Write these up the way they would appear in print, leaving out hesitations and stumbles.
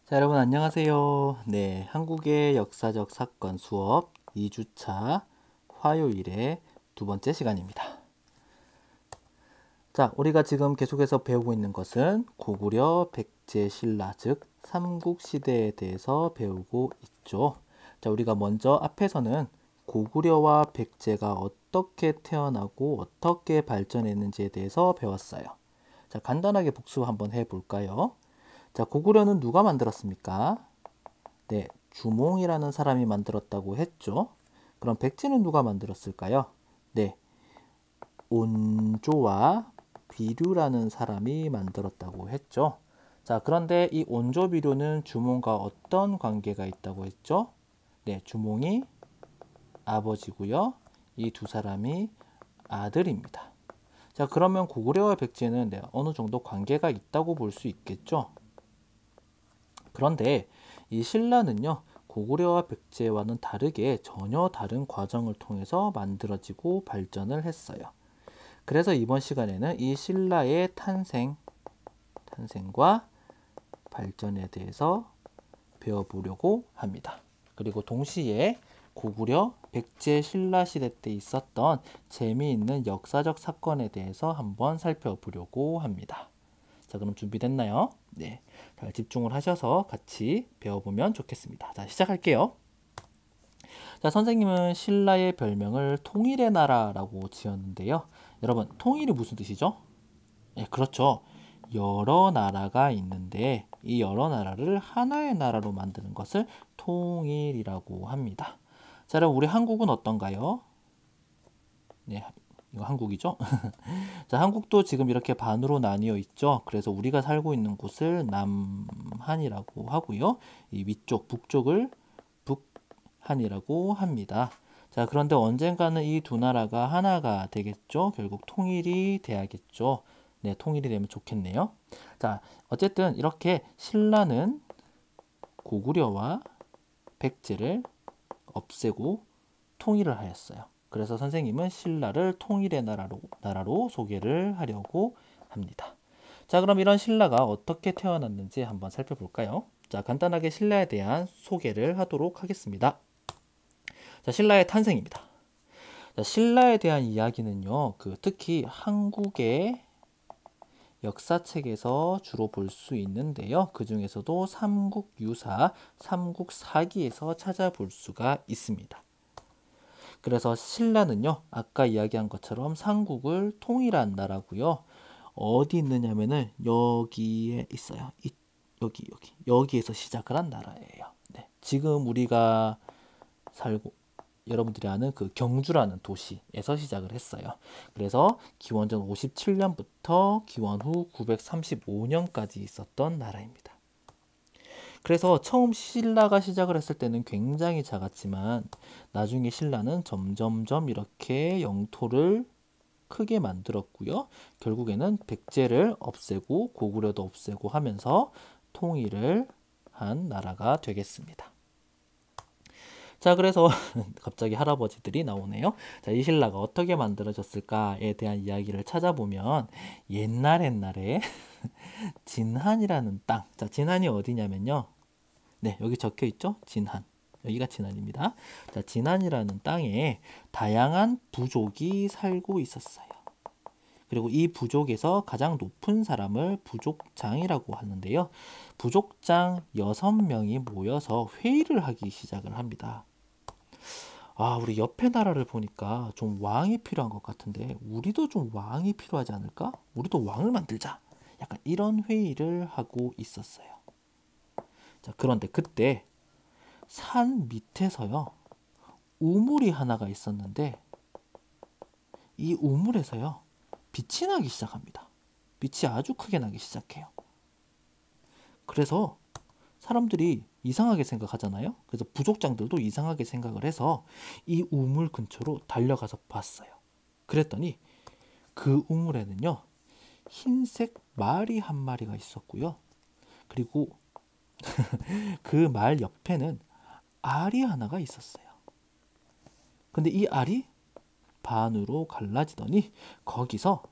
자, 여러분 안녕하세요. 네, 한국의 역사적 사건 수업 2주차 화요일의 두 번째 시간입니다. 자, 우리가 지금 계속해서 배우고 있는 것은 고구려, 백제, 신라, 즉 삼국시대에 대해서 배우고 있죠. 자, 우리가 먼저 앞에서는 고구려와 백제가 어떻게 태어나고 어떻게 발전했는지에 대해서 배웠어요. 자, 간단하게 복습 한번 해볼까요? 자, 고구려는 누가 만들었습니까? 네, 주몽이라는 사람이 만들었다고 했죠. 그럼 백제는 누가 만들었을까요? 네, 온조와 비류라는 사람이 만들었다고 했죠. 자, 그런데 이 온조 비류는 주몽과 어떤 관계가 있다고 했죠? 네, 주몽이 아버지고요. 이 두 사람이 아들입니다. 자, 그러면 고구려와 백제는 네, 어느 정도 관계가 있다고 볼 수 있겠죠. 그런데 이 신라는요, 고구려와 백제와는 다르게 전혀 다른 과정을 통해서 만들어지고 발전을 했어요. 그래서 이번 시간에는 이 신라의 탄생과 발전에 대해서 배워보려고 합니다. 그리고 동시에 고구려, 백제, 신라 시대 때 있었던 재미있는 역사적 사건에 대해서 한번 살펴보려고 합니다. 자, 그럼 준비됐나요? 네. 잘 집중을 하셔서 같이 배워보면 좋겠습니다. 자, 시작할게요. 자, 선생님은 신라의 별명을 통일의 나라라고 지었는데요. 여러분, 통일이 무슨 뜻이죠? 네, 그렇죠. 여러 나라가 있는데 이 여러 나라를 하나의 나라로 만드는 것을 통일이라고 합니다. 자, 그럼 우리 한국은 어떤가요? 네, 이거 한국이죠? 자, 한국도 지금 이렇게 반으로 나뉘어 있죠. 그래서 우리가 살고 있는 곳을 남한이라고 하고요. 이 위쪽, 북쪽을 북한이라고 합니다. 자, 그런데 언젠가는 이 두 나라가 하나가 되겠죠. 결국 통일이 돼야겠죠. 네, 통일이 되면 좋겠네요. 자, 어쨌든 이렇게 신라는 고구려와 백제를 없애고 통일을 하였어요. 그래서 선생님은 신라를 통일의 나라로 소개를 하려고 합니다. 자, 그럼 이런 신라가 어떻게 태어났는지 한번 살펴볼까요? 자, 간단하게 신라에 대한 소개를 하도록 하겠습니다. 자, 신라의 탄생입니다. 자, 신라에 대한 이야기는요, 특히 한국의 역사책에서 주로 볼 수 있는데요. 그 중에서도 삼국유사, 삼국사기에서 찾아볼 수가 있습니다. 그래서 신라는요, 아까 이야기한 것처럼 삼국을 통일한 나라고요. 어디 있느냐면은 여기에 있어요. 여기에서 시작을 한 나라예요. 네. 지금 우리가 살고 여러분들이 아는 그 경주라는 도시에서 시작을 했어요. 그래서 기원전 57년부터 기원 후 935년까지 있었던 나라입니다. 그래서 처음 신라가 시작을 했을 때는 굉장히 작았지만 나중에 신라는 점점점 이렇게 영토를 크게 만들었고요. 결국에는 백제를 없애고 고구려도 없애고 하면서 통일을 한 나라가 되겠습니다. 자, 그래서 갑자기 할아버지들이 나오네요. 자, 이 신라가 어떻게 만들어졌을까에 대한 이야기를 찾아보면 옛날에 진한이라는 땅. 자, 진한이 어디냐면요. 네, 여기 적혀 있죠? 진한. 여기가 진한입니다. 자, 진한이라는 땅에 다양한 부족이 살고 있었어요. 그리고 이 부족에서 가장 높은 사람을 부족장이라고 하는데요. 부족장 6명이 모여서 회의를 하기 시작을 합니다. 아, 우리 옆에 나라를 보니까 좀 왕이 필요한 것 같은데 우리도 좀 왕이 필요하지 않을까? 우리도 왕을 만들자. 약간 이런 회의를 하고 있었어요. 자, 그런데 그때 산 밑에서요. 우물이 하나가 있었는데 이 우물에서요. 빛이 나기 시작합니다. 빛이 아주 크게 나기 시작해요. 그래서 사람들이 이상하게 생각하잖아요. 그래서 부족장들도 이상하게 생각을 해서 이 우물 근처로 달려가서 봤어요. 그랬더니 그 우물에는요. 흰색 말이 한 마리가 있었고요. 그리고 그 말 옆에는 알이 하나가 있었어요. 근데 이 알이 반으로 갈라지더니 거기서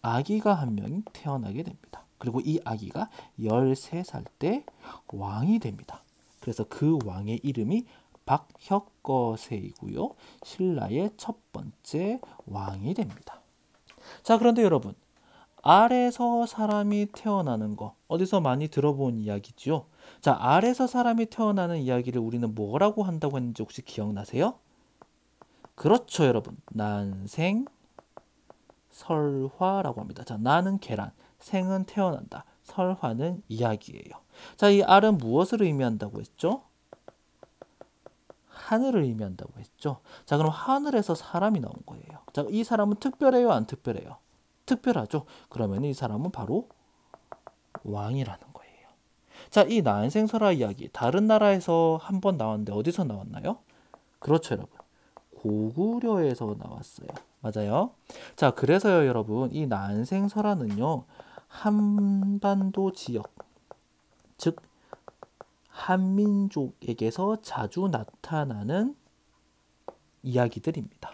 아기가 한 명이 태어나게 됩니다. 그리고 이 아기가 13살 때 왕이 됩니다. 그래서 그 왕의 이름이 박혁거세이고요. 신라의 첫 번째 왕이 됩니다. 자, 그런데 여러분, 알에서 사람이 태어나는 거 어디서 많이 들어본 이야기죠? 자, 알에서 사람이 태어나는 이야기를 우리는 뭐라고 한다고 했는지 혹시 기억나세요? 그렇죠, 여러분. 난생 설화라고 합니다. 자, 나는 계란, 생은 태어난다, 설화는 이야기예요. 자, 이 알은 무엇을 의미한다고 했죠? 하늘을 의미한다고 했죠. 자, 그럼 하늘에서 사람이 나온 거예요. 자, 이 사람은 특별해요, 안 특별해요? 특별하죠. 그러면 이 사람은 바로 왕이라는 거예요. 자, 이 난생설화 이야기 다른 나라에서 한번 나왔는데 어디서 나왔나요? 그렇죠, 여러분. 고구려에서 나왔어요. 맞아요. 자, 그래서요, 여러분, 이 난생설화는요, 한반도 지역, 즉 한민족에게서 자주 나타나는 이야기들입니다.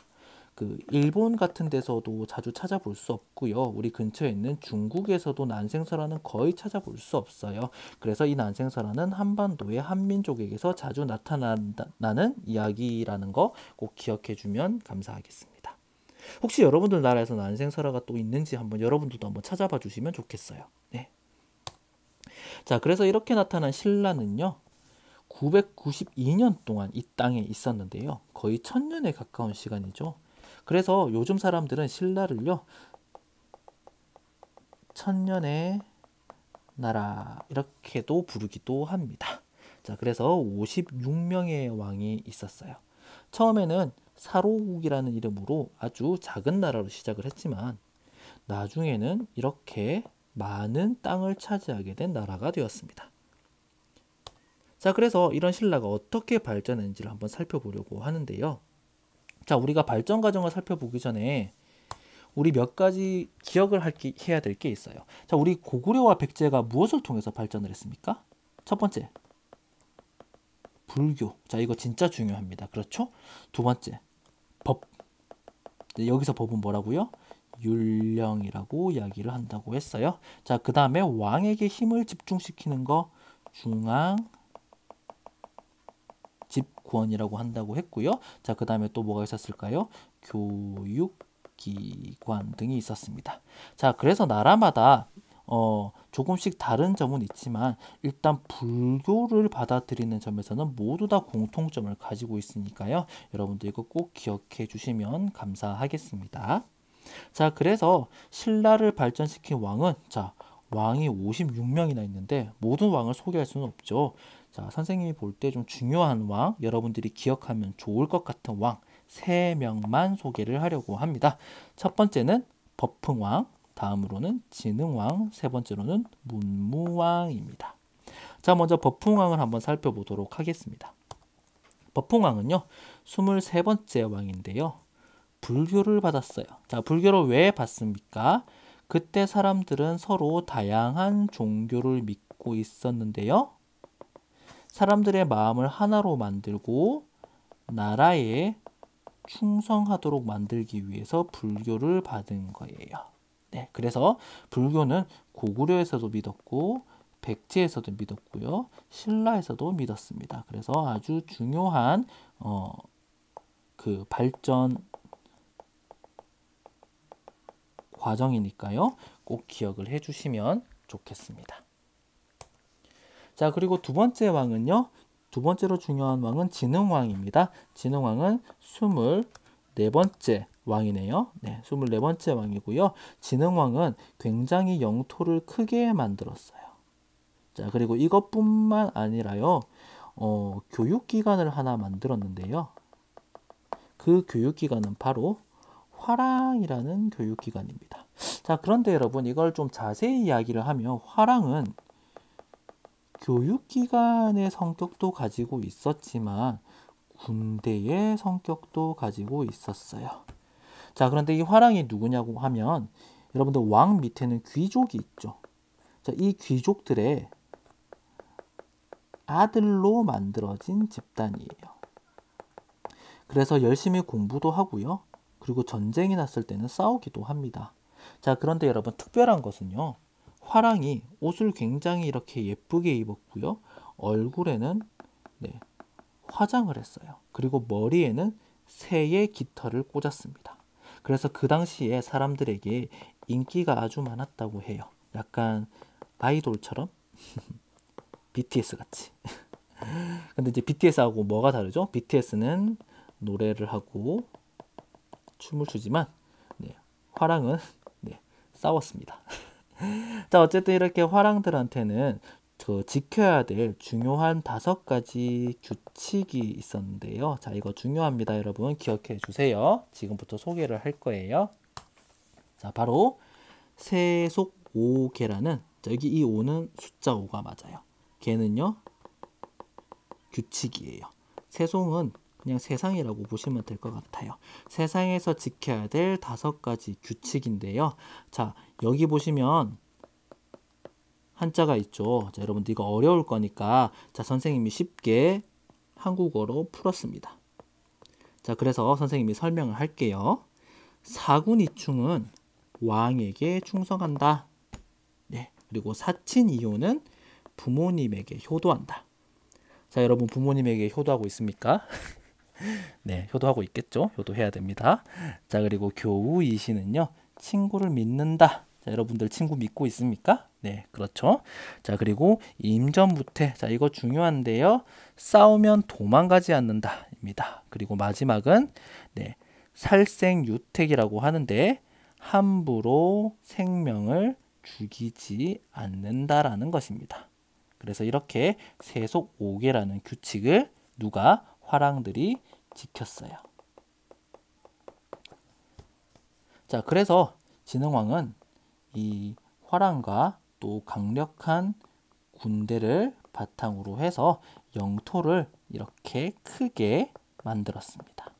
그 일본 같은 데서도 자주 찾아볼 수 없고요. 우리 근처에 있는 중국에서도 난생설화는 거의 찾아볼 수 없어요. 그래서 이 난생설화는 한반도의 한민족에게서 자주 나타나는 이야기라는 거 꼭 기억해 주면 감사하겠습니다. 혹시 여러분들 나라에서 난생설화가 또 있는지 한번 여러분들도 한번 찾아봐 주시면 좋겠어요. 네. 자, 그래서 이렇게 나타난 신라는요, 992년 동안 이 땅에 있었는데요. 거의 1000년에 가까운 시간이죠. 그래서 요즘 사람들은 신라를요, 천년의 나라 이렇게도 부르기도 합니다. 자, 그래서 56명의 왕이 있었어요. 처음에는 사로국이라는 이름으로 아주 작은 나라로 시작을 했지만 나중에는 이렇게 많은 땅을 차지하게 된 나라가 되었습니다. 자, 그래서 이런 신라가 어떻게 발전했는지를 한번 살펴보려고 하는데요. 자, 우리가 발전 과정을 살펴보기 전에 우리 몇 가지 기억을 해야 될 게 있어요. 자, 우리 고구려와 백제가 무엇을 통해서 발전을 했습니까? 첫 번째, 불교. 자, 이거 진짜 중요합니다. 그렇죠? 두 번째, 법. 여기서 법은 뭐라고요? 율령이라고 이야기를 한다고 했어요. 자, 그 다음에 왕에게 힘을 집중시키는 거 중앙 집권이라고 한다고 했고요. 자, 그 다음에 또 뭐가 있었을까요? 교육기관 등이 있었습니다. 자, 그래서 나라마다 조금씩 다른 점은 있지만 일단 불교를 받아들이는 점에서는 모두 다 공통점을 가지고 있으니까요. 여러분들 이거 꼭 기억해 주시면 감사하겠습니다. 자, 그래서 신라를 발전시킨 왕은, 자, 왕이 56명이나 있는데 모든 왕을 소개할 수는 없죠. 자, 선생님이 볼 때 좀 중요한 왕, 여러분들이 기억하면 좋을 것 같은 왕 3명만 소개를 하려고 합니다. 첫 번째는 법흥왕, 다음으로는 진흥왕, 세 번째로는 문무왕입니다. 자, 먼저 법흥왕을 한번 살펴보도록 하겠습니다. 법흥왕은요, 23번째 왕인데요. 불교를 받았어요. 자, 불교를 왜 받습니까? 그때 사람들은 서로 다양한 종교를 믿고 있었는데요. 사람들의 마음을 하나로 만들고 나라에 충성하도록 만들기 위해서 불교를 받은 거예요. 네, 그래서 불교는 고구려에서도 믿었고 백제에서도 믿었고요. 신라에서도 믿었습니다. 그래서 아주 중요한 그 발전 과정이니까요. 꼭 기억을 해주시면 좋겠습니다. 자, 그리고 두 번째 왕은요. 두 번째로 중요한 왕은 진흥왕입니다. 진흥왕은 24번째 왕이네요. 네, 24번째 왕이고요. 진흥왕은 굉장히 영토를 크게 만들었어요. 자, 그리고 이것뿐만 아니라요. 교육기관을 하나 만들었는데요. 그 교육기관은 바로 화랑이라는 교육기관입니다. 자, 그런데 여러분 이걸 좀 자세히 이야기를 하면 화랑은 교육기관의 성격도 가지고 있었지만 군대의 성격도 가지고 있었어요. 자, 그런데 이 화랑이 누구냐고 하면 여러분들 왕 밑에는 귀족이 있죠. 자, 이 귀족들의 아들로 만들어진 집단이에요. 그래서 열심히 공부도 하고요. 그리고 전쟁이 났을 때는 싸우기도 합니다. 자, 그런데 여러분 특별한 것은요. 화랑이 옷을 굉장히 이렇게 예쁘게 입었고요. 얼굴에는 네, 화장을 했어요. 그리고 머리에는 새의 깃털을 꽂았습니다. 그래서 그 당시에 사람들에게 인기가 아주 많았다고 해요. 약간 아이돌처럼 BTS 같이. 근데 이제 BTS하고 뭐가 다르죠? BTS는 노래를 하고 춤을 추지만 네, 화랑은 네, 싸웠습니다. 자, 어쨌든 이렇게 화랑들한테는 지켜야 될 중요한 5가지 규칙이 있었는데요. 자, 이거 중요합니다. 여러분 기억해 주세요. 지금부터 소개를 할 거예요. 자, 바로 세속 5개라는, 여기 이 5는 숫자 5가 맞아요. 걔는요 규칙이에요. 세송은 그냥 세상이라고 보시면 될 것 같아요. 세상에서 지켜야 될 5가지 규칙인데요. 자, 여기 보시면 한자가 있죠. 자, 여러분들 이거 어려울 거니까 자, 선생님이 쉽게 한국어로 풀었습니다. 자, 그래서 선생님이 설명을 할게요. 사군이충은 왕에게 충성한다. 네, 그리고 사친이효는 부모님에게 효도한다. 자, 여러분 부모님에게 효도하고 있습니까? 네, 효도하고 있겠죠. 효도해야 됩니다. 자, 그리고 교우이시는요, 친구를 믿는다. 자, 여러분들 친구 믿고 있습니까? 네, 그렇죠. 자, 그리고 임전무태. 자, 이거 중요한데요. 싸우면 도망가지 않는다입니다. 그리고 마지막은 네, 살생유택이라고 하는데 함부로 생명을 죽이지 않는다라는 것입니다. 그래서 이렇게 세속 5개라는 규칙을 누가? 화랑들이 지켰어요. 자, 그래서 진흥왕은 이 화랑과 또 강력한 군대를 바탕으로 해서 영토를 이렇게 크게 만들었습니다.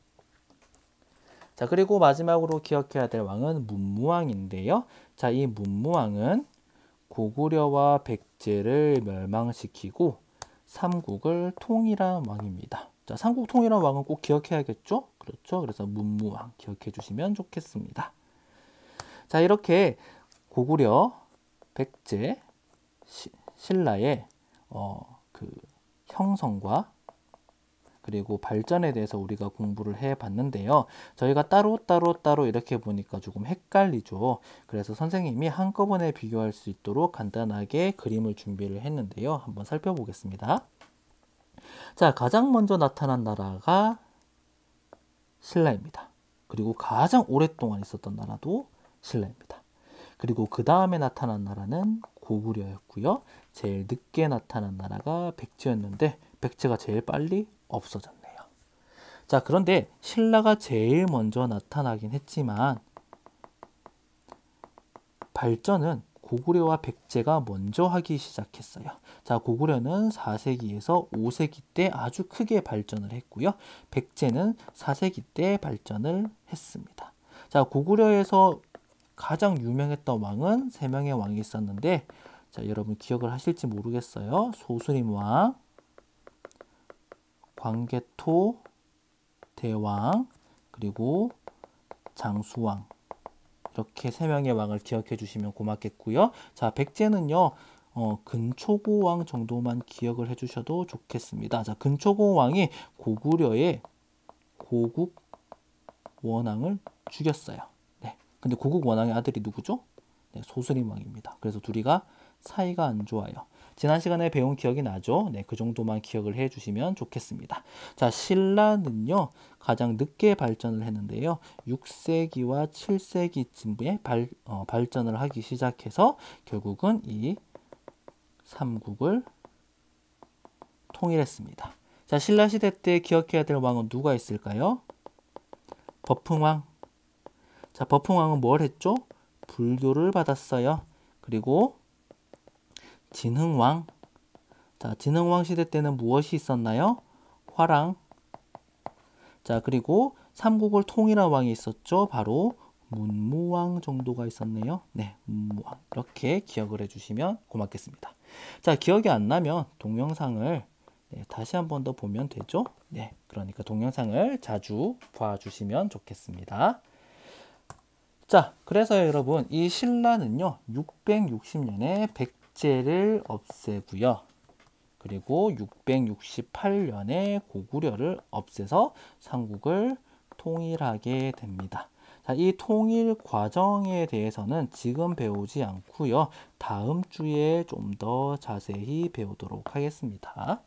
자, 그리고 마지막으로 기억해야 될 왕은 문무왕인데요. 자, 이 문무왕은 고구려와 백제를 멸망시키고 삼국을 통일한 왕입니다. 자, 삼국 통일한 왕은 꼭 기억해야겠죠? 그렇죠. 그래서 문무왕 기억해 주시면 좋겠습니다. 자, 이렇게 고구려, 백제, 신라의 그 형성과 그리고 발전에 대해서 우리가 공부를 해 봤는데요. 저희가 따로 이렇게 보니까 조금 헷갈리죠. 그래서 선생님이 한꺼번에 비교할 수 있도록 간단하게 그림을 준비를 했는데요. 한번 살펴보겠습니다. 자, 가장 먼저 나타난 나라가 신라입니다. 그리고 가장 오랫동안 있었던 나라도 신라입니다. 그리고 그 다음에 나타난 나라는 고구려였고요. 제일 늦게 나타난 나라가 백제였는데 백제가 제일 빨리 없어졌네요. 자, 그런데 신라가 제일 먼저 나타나긴 했지만 발전은 고구려와 백제가 먼저 하기 시작했어요. 자, 고구려는 4세기에서 5세기 때 아주 크게 발전을 했고요. 백제는 4세기 때 발전을 했습니다. 자, 고구려에서 가장 유명했던 왕은 3명의 왕이 있었는데, 자, 여러분 기억을 하실지 모르겠어요. 소수림왕, 광개토 대왕, 그리고 장수왕. 이렇게 3명의 왕을 기억해 주시면 고맙겠고요. 자, 백제는요, 근초고왕 정도만 기억을 해 주셔도 좋겠습니다. 자, 근초고왕이 고구려의 고국 원왕을 죽였어요. 네. 근데 고국 원왕의 아들이 누구죠? 네, 소수림왕입니다. 그래서 둘이가 사이가 안 좋아요. 지난 시간에 배운 기억이 나죠? 네, 그 정도만 기억을 해 주시면 좋겠습니다. 자, 신라는요, 가장 늦게 발전을 했는데요. 6세기와 7세기쯤에 발전을 하기 시작해서 결국은 이 삼국을 통일했습니다. 자, 신라시대 때 기억해야 될 왕은 누가 있을까요? 버풍왕. 자, 버풍왕은 뭘 했죠? 불교를 받았어요. 그리고 진흥왕. 자, 진흥왕 시대 때는 무엇이 있었나요? 화랑. 자, 그리고 삼국을 통일한 왕이 있었죠. 바로 문무왕 정도가 있었네요. 네, 문무왕. 이렇게 기억을 해주시면 고맙겠습니다. 자, 기억이 안 나면 동영상을 다시 한 번 더 보면 되죠. 네, 그러니까 동영상을 자주 봐주시면 좋겠습니다. 자, 그래서 여러분 이 신라는요 660년에 백제를 없애고요. 그리고 668년에 고구려를 없애서 삼국을 통일하게 됩니다. 자, 이 통일 과정에 대해서는 지금 배우지 않고요. 다음 주에 좀 더 자세히 배우도록 하겠습니다.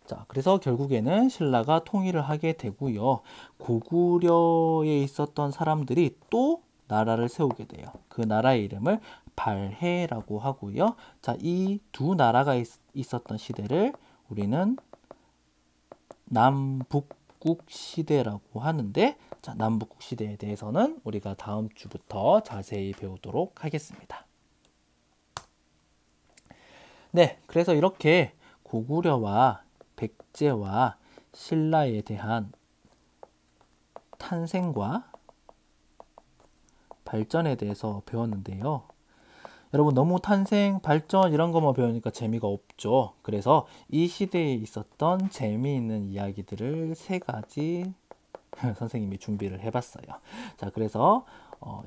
자, 그래서 결국에는 신라가 통일을 하게 되고요. 고구려에 있었던 사람들이 또 나라를 세우게 돼요. 그 나라의 이름을 발해라고 하고요. 자, 이 두 나라가 있었던 시대를 우리는 남북국 시대라고 하는데, 자, 남북국 시대에 대해서는 우리가 다음 주부터 자세히 배우도록 하겠습니다. 네, 그래서 이렇게 고구려와 백제와 신라에 대한 탄생과 발전에 대해서 배웠는데요. 여러분 너무 탄생, 발전 이런 것만 배우니까 재미가 없죠. 그래서 이 시대에 있었던 재미있는 이야기들을 3가지 선생님이 준비를 해봤어요. 자, 그래서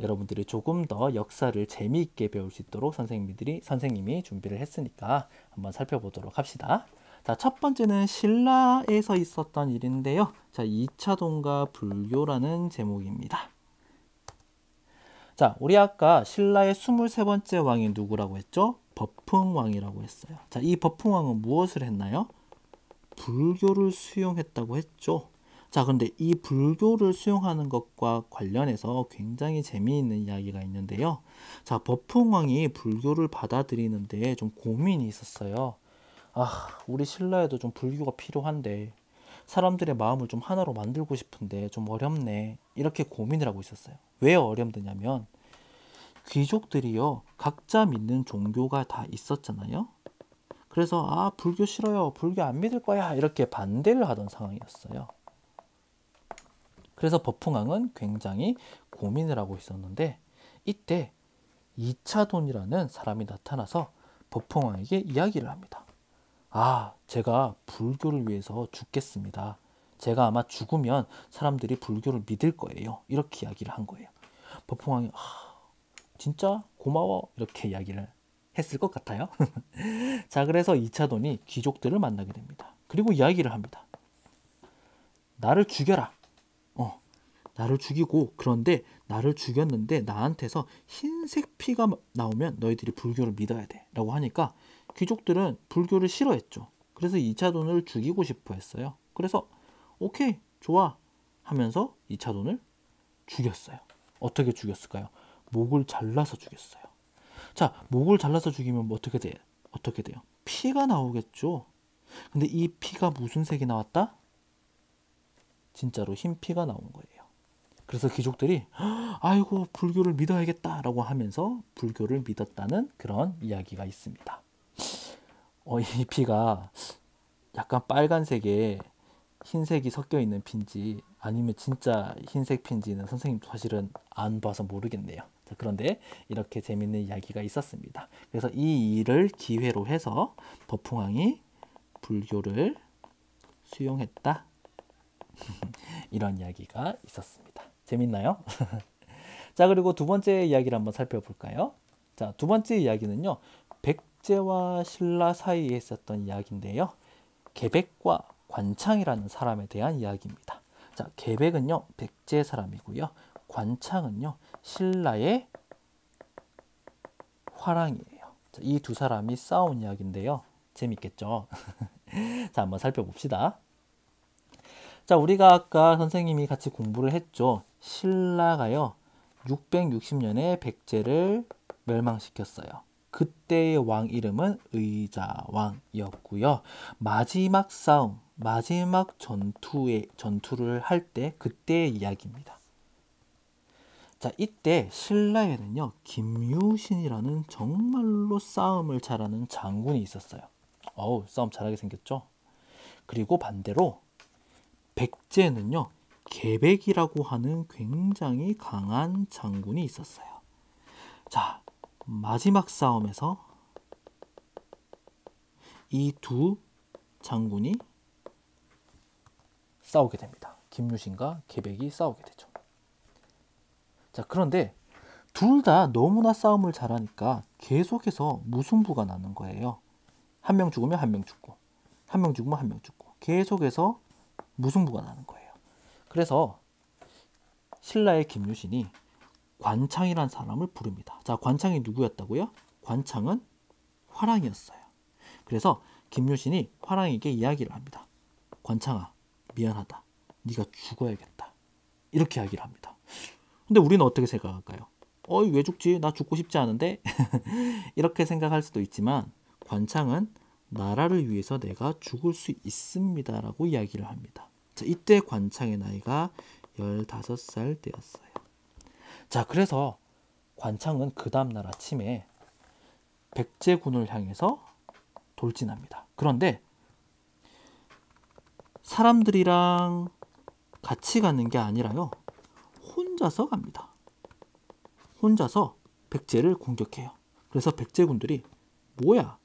여러분들이 조금 더 역사를 재미있게 배울 수 있도록 선생님이 준비를 했으니까 한번 살펴보도록 합시다. 자, 첫 번째는 신라에서 있었던 일인데요. 자, 2차 동가 불교라는 제목입니다. 자, 우리 아까 신라의 23번째 왕이 누구라고 했죠? 법흥왕이라고 했어요. 자, 이 법흥왕은 무엇을 했나요? 불교를 수용했다고 했죠. 자, 근데 이 불교를 수용하는 것과 관련해서 굉장히 재미있는 이야기가 있는데요. 자, 법흥왕이 불교를 받아들이는데 좀 고민이 있었어요. 우리 신라에도 좀 불교가 필요한데 사람들의 마음을 좀 하나로 만들고 싶은데 좀 어렵네. 이렇게 고민을 하고 있었어요. 왜 어렵느냐면 귀족들이요, 각자 믿는 종교가 다 있었잖아요. 그래서 불교 싫어요, 불교 안 믿을 거야, 이렇게 반대를 하던 상황이었어요. 그래서 법흥왕은 굉장히 고민을 하고 있었는데 이때 이차돈이라는 사람이 나타나서 법흥왕에게 이야기를 합니다. 제가 불교를 위해서 죽겠습니다. 제가 아마 죽으면 사람들이 불교를 믿을 거예요. 이렇게 이야기를 한 거예요. 법흥왕이 진짜 고마워, 이렇게 이야기를 했을 것 같아요. 자, 그래서 이차돈이 귀족들을 만나게 됩니다. 그리고 이야기를 합니다. 나를 죽여라. 나를 죽이고, 그런데 나를 죽였는데 나한테서 흰색 피가 나오면 너희들이 불교를 믿어야 돼 라고 하니까 귀족들은 불교를 싫어했죠. 그래서 이차돈을 죽이고 싶어 했어요. 그래서 오케이, 좋아 하면서 이차돈을 죽였어요. 어떻게 죽였을까요? 목을 잘라서 죽였어요. 자, 목을 잘라서 죽이면 어떻게 돼요? 피가 나오겠죠. 근데 이 피가 무슨 색이 나왔다? 진짜로 흰 피가 나온 거예요. 그래서 귀족들이 아이고, 불교를 믿어야겠다라고 하면서 불교를 믿었다는 그런 이야기가 있습니다. 이 피가 약간 빨간색에 흰색이 섞여 있는 피인지 아니면 진짜 흰색 피인지는 선생님도 사실은 안 봐서 모르겠네요. 자, 그런데 이렇게 재밌는 이야기가 있었습니다. 그래서 이 일을 기회로 해서 법흥왕이 불교를 수용했다. 이런 이야기가 있었습니다. 재밌나요? 자, 그리고 두 번째 이야기를 한번 살펴볼까요? 자, 두 번째 이야기는요, 백제와 신라 사이에 있었던 이야기인데요. 계백과 관창이라는 사람에 대한 이야기입니다. 자, 계백은요, 백제 사람이고요. 관창은요, 신라의 화랑이에요. 이 두 사람이 싸운 이야기인데요. 재밌겠죠? 자, 한번 살펴봅시다. 자, 우리가 아까 선생님이 같이 공부를 했죠. 신라가요, 660년에 백제를 멸망시켰어요. 그때의 왕 이름은 의자왕이었고요. 마지막 싸움, 마지막 전투를 할 때 그때의 이야기입니다. 자, 이때 신라에는요, 김유신이라는 정말로 싸움을 잘하는 장군이 있었어요. 싸움 잘하게 생겼죠? 그리고 반대로 백제는요, 계백이라고 하는 굉장히 강한 장군이 있었어요. 자, 마지막 싸움에서 이 두 장군이 싸우게 됩니다. 김유신과 계백이 싸우게 되죠. 자, 그런데 둘 다 너무나 싸움을 잘하니까 계속해서 무승부가 나는 거예요. 한 명 죽으면 한 명 죽고, 한 명 죽으면 한 명 죽고, 계속해서 무승부가 나는 거예요. 그래서 신라의 김유신이 관창이란 사람을 부릅니다. 자, 관창이 누구였다고요? 관창은 화랑이었어요. 그래서 김유신이 화랑에게 이야기를 합니다. 관창아, 미안하다. 네가 죽어야겠다. 이렇게 이야기를 합니다. 근데 우리는 어떻게 생각할까요? 왜 죽지? 나 죽고 싶지 않은데? 이렇게 생각할 수도 있지만 관창은 나라를 위해서 내가 죽을 수 있습니다 라고 이야기를 합니다. 자, 이때 관창의 나이가 15살 되었어요. 자, 그래서 관창은 그 다음날 아침에 백제군을 향해서 돌진합니다. 그런데 사람들이랑 같이 가는 게 아니라요, 혼자서 갑니다. 혼자서 백제를 공격해요. 그래서 백제군들이 뭐야?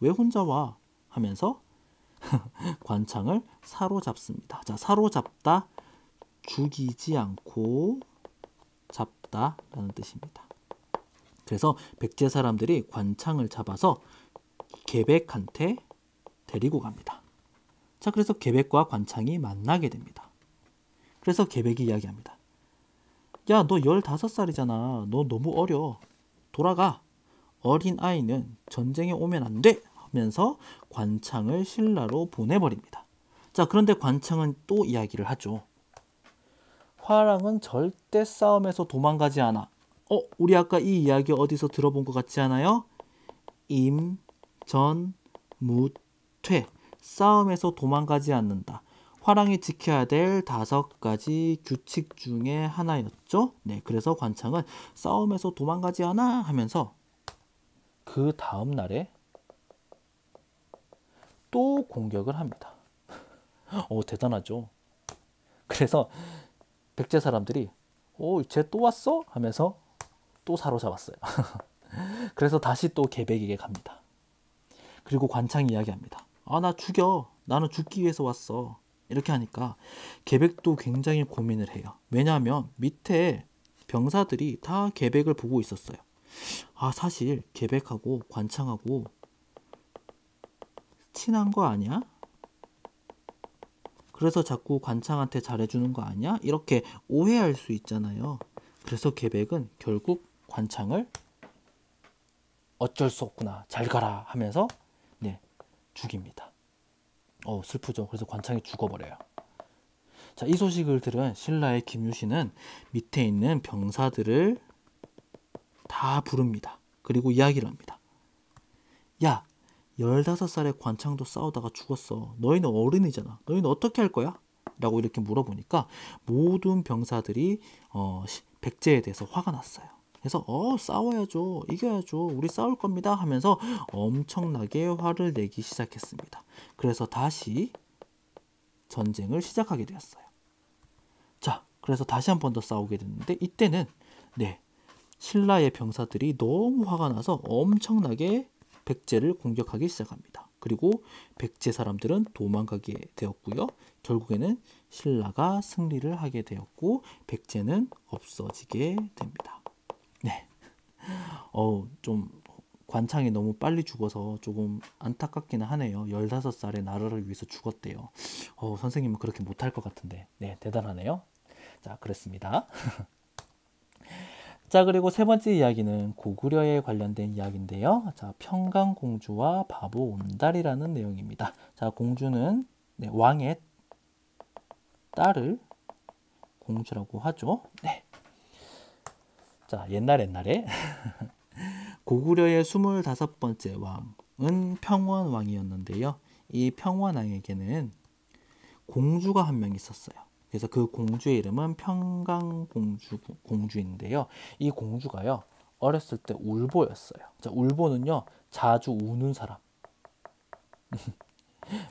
왜 혼자 와? 하면서 관창을 사로잡습니다. 자, 사로잡다, 죽이지 않고 잡다라는 뜻입니다. 그래서 백제 사람들이 관창을 잡아서 계백한테 데리고 갑니다. 자, 그래서 계백과 관창이 만나게 됩니다. 그래서 계백이 이야기합니다. 야, 너 15살이잖아. 너 너무 어려. 돌아가. 어린 아이는 전쟁에 오면 안 돼. 하면서 관창을 신라로 보내버립니다. 자, 그런데 관창은 또 이야기를 하죠. 화랑은 절대 싸움에서 도망가지 않아. 우리 아까 이 이야기 어디서 들어본 것 같지 않아요? 임, 전, 무, 퇴. 싸움에서 도망가지 않는다. 화랑이 지켜야 될 5가지 규칙 중에 하나였죠. 네, 그래서 관창은 싸움에서 도망가지 않아 하면서 그 다음 날에 또 공격을 합니다. 대단하죠. 그래서 백제 사람들이 쟤 또 왔어? 하면서 또 사로잡았어요. 그래서 다시 또 계백에게 갑니다. 그리고 관창이 이야기합니다. 나 죽여. 나는 죽기 위해서 왔어. 이렇게 하니까 계백도 굉장히 고민을 해요. 왜냐하면 밑에 병사들이 다 계백을 보고 있었어요. 사실 계백하고 관창하고 친한 거 아니야? 그래서 자꾸 관창한테 잘해주는 거 아니야? 이렇게 오해할 수 있잖아요. 그래서 계백은 결국 관창을 어쩔 수 없구나, 잘 가라 하면서 죽입니다. 슬프죠. 그래서 관창이 죽어버려요. 자, 이 소식을 들은 신라의 김유신은 밑에 있는 병사들을 다 부릅니다. 그리고 이야기를 합니다. 야, 15살의 관창도 싸우다가 죽었어. 너희는 어른이잖아. 너희는 어떻게 할 거야? 라고 이렇게 물어보니까 모든 병사들이 백제에 대해서 화가 났어요. 그래서 싸워야죠. 이겨야죠. 우리 싸울 겁니다. 하면서 엄청나게 화를 내기 시작했습니다. 그래서 다시 전쟁을 시작하게 되었어요. 자, 그래서 다시 한 번 더 싸우게 됐는데 이때는 신라의 병사들이 너무 화가 나서 엄청나게 백제를 공격하기 시작합니다. 그리고 백제 사람들은 도망가게 되었고요. 결국에는 신라가 승리를 하게 되었고 백제는 없어지게 됩니다. 네. 좀 관창이 너무 빨리 죽어서 조금 안타깝기는 하네요. 15살의 나라를 위해서 죽었대요. 선생님은 그렇게 못할 것 같은데. 네, 대단하네요. 자, 그랬습니다. 자, 그리고 세 번째 이야기는 고구려에 관련된 이야기인데요. 자, 평강공주와 바보 온달이라는 내용입니다. 자, 공주는 왕의 딸을 공주라고 하죠. 네. 자, 옛날에 고구려의 25번째 왕은 평원왕이었는데요. 이 평원왕에게는 공주가 한 명 있었어요. 그래서 그 공주의 이름은 평강공주인데요. 이 공주가요, 어렸을 때 울보였어요. 자, 울보는요, 자주 우는 사람.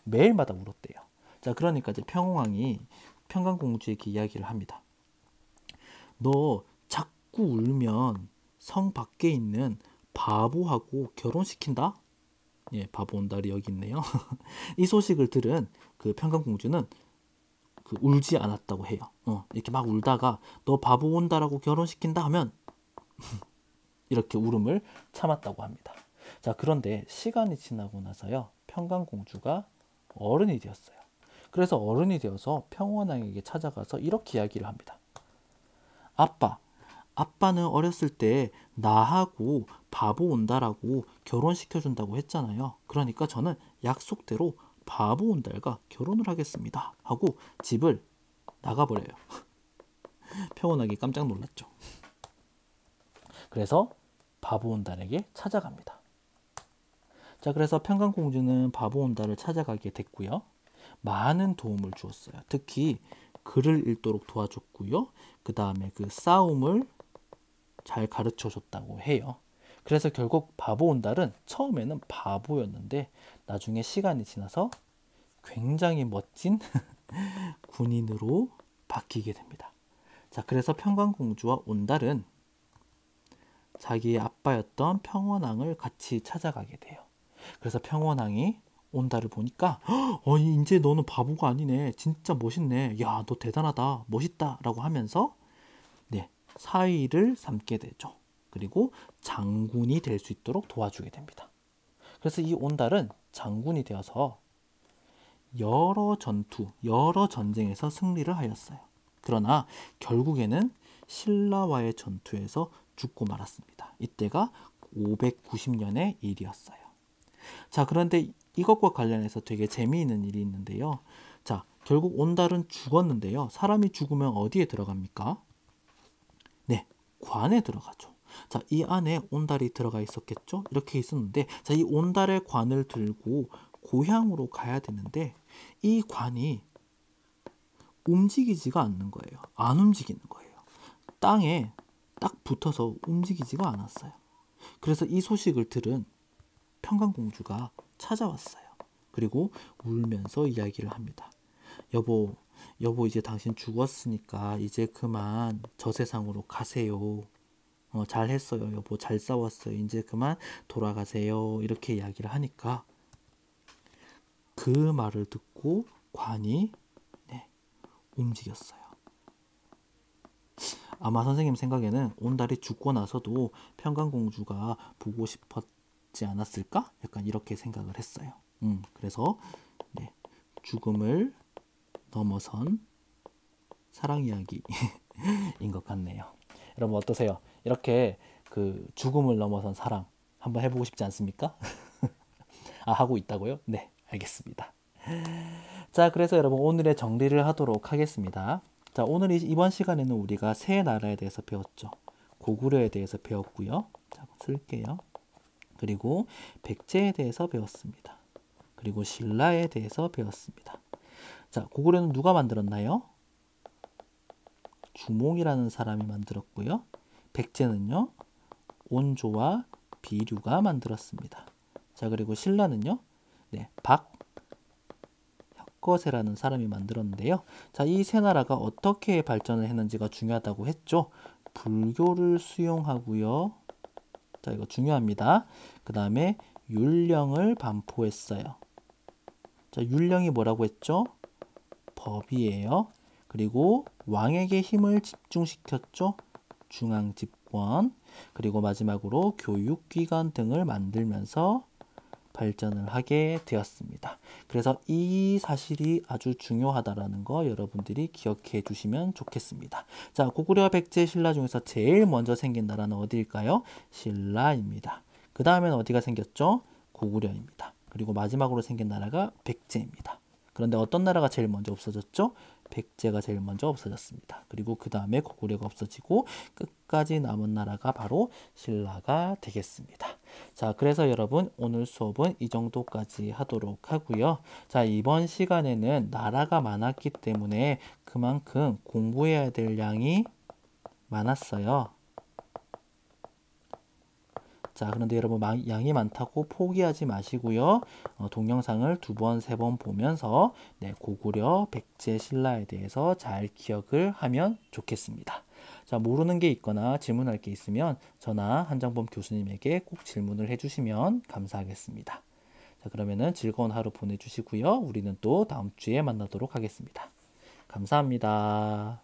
매일마다 울었대요. 자, 그러니까 이제 평왕이 평강공주에게 이야기를 합니다. 너 자꾸 울면 성 밖에 있는 바보하고 결혼시킨다? 바보 온달이 여기 있네요. 이 소식을 들은 그 평강공주는 그 울지 않았다고 해요. 이렇게 막 울다가 너 바보 온다라고 결혼시킨다 하면 이렇게 울음을 참았다고 합니다. 자, 그런데 시간이 지나고 나서요. 평강공주가 어른이 되었어요. 그래서 어른이 되어서 평원왕에게 찾아가서 이렇게 이야기를 합니다. 아빠는 어렸을 때 나하고 바보 온달하고 결혼시켜준다고 했잖아요. 그러니까 저는 약속대로 바보 온달과 결혼을 하겠습니다. 하고 집을 나가버려요. 평온하게 깜짝 놀랐죠. 그래서 바보 온달에게 찾아갑니다. 자, 그래서 평강공주는 바보 온달을 찾아가게 됐고요. 많은 도움을 주었어요. 특히 글을 읽도록 도와줬고요. 그 다음에 그 싸움을 잘 가르쳐 줬다고 해요. 그래서 결국 바보 온달은 처음에는 바보였는데 나중에 시간이 지나서 굉장히 멋진 군인으로 바뀌게 됩니다. 자, 그래서 평강공주와 온달은 자기의 아빠였던 평원왕을 같이 찾아가게 돼요. 그래서 평원왕이 온달을 보니까 이제 너는 바보가 아니네. 진짜 멋있네. 야, 너 대단하다. 멋있다. 라고 하면서 사위를 삼게 되죠. 그리고 장군이 될 수 있도록 도와주게 됩니다. 그래서 이 온달은 장군이 되어서 여러 전쟁에서 승리를 하였어요. 그러나 결국에는 신라와의 전투에서 죽고 말았습니다. 이때가 590년의 일이었어요. 자, 그런데 이것과 관련해서 되게 재미있는 일이 있는데요. 자, 결국 온달은 죽었는데요. 사람이 죽으면 어디에 들어갑니까? 네, 관에 들어가죠. 자, 이 안에 온달이 들어가 있었겠죠? 이렇게 있었는데, 자, 이 온달의 관을 들고 고향으로 가야 되는데, 이 관이 움직이지가 않는 거예요. 안 움직이는 거예요. 땅에 딱 붙어서 움직이지가 않았어요. 그래서 이 소식을 들은 평강공주가 찾아왔어요. 그리고 울면서 이야기를 합니다. 여보, 이제 당신 죽었으니까 이제 그만 저 세상으로 가세요. 잘했어요, 여보. 잘 싸웠어요. 이제 그만 돌아가세요. 이렇게 이야기를 하니까 그 말을 듣고 관이 움직였어요. 아마 선생님 생각에는 온달이 죽고 나서도 평강공주가 보고 싶었지 않았을까? 약간 이렇게 생각을 했어요. 그래서 죽음을 넘어선 사랑 이야기인 것 같네요. 여러분 어떠세요? 이렇게 그 죽음을 넘어선 사랑 한번 해보고 싶지 않습니까? 하고 있다고요? 네, 알겠습니다. 자, 그래서 여러분 오늘의 정리를 하도록 하겠습니다. 자, 오늘 이번 시간에는 우리가 세 나라에 대해서 배웠죠. 고구려에 대해서 배웠고요. 자, 쓸게요. 그리고 백제에 대해서 배웠습니다. 그리고 신라에 대해서 배웠습니다. 자, 고구려는 누가 만들었나요? 주몽이라는 사람이 만들었고요. 백제는요, 온조와 비류가 만들었습니다. 자, 그리고 신라는요, 박혁거세라는 사람이 만들었는데요. 자, 이 세 나라가 어떻게 발전을 했는지가 중요하다고 했죠. 불교를 수용하고요. 자, 이거 중요합니다. 그 다음에 율령을 반포했어요. 자, 율령이 뭐라고 했죠? 법이에요. 그리고 왕에게 힘을 집중시켰죠. 중앙집권. 그리고 마지막으로 교육기관 등을 만들면서 발전을 하게 되었습니다. 그래서 이 사실이 아주 중요하다라는 거 여러분들이 기억해 주시면 좋겠습니다. 자, 고구려, 백제, 신라 중에서 제일 먼저 생긴 나라는 어디일까요? 신라입니다. 그 다음엔 어디가 생겼죠? 고구려입니다. 그리고 마지막으로 생긴 나라가 백제입니다. 그런데 어떤 나라가 제일 먼저 없어졌죠? 백제가 제일 먼저 없어졌습니다. 그리고 그 다음에 고구려가 없어지고 끝까지 남은 나라가 바로 신라가 되겠습니다. 자, 그래서 여러분 오늘 수업은 이 정도까지 하도록 하고요. 자, 이번 시간에는 나라가 많았기 때문에 그만큼 공부해야 될 양이 많았어요. 자, 그런데 여러분 양이 많다고 포기하지 마시고요. 동영상을 2번, 3번 보면서 고구려, 백제, 신라에 대해서 잘 기억을 하면 좋겠습니다. 자, 모르는 게 있거나 질문할 게 있으면 저나 한정범 교수님에게 꼭 질문을 해주시면 감사하겠습니다. 자, 그러면은 즐거운 하루 보내주시고요. 우리는 또 다음 주에 만나도록 하겠습니다. 감사합니다.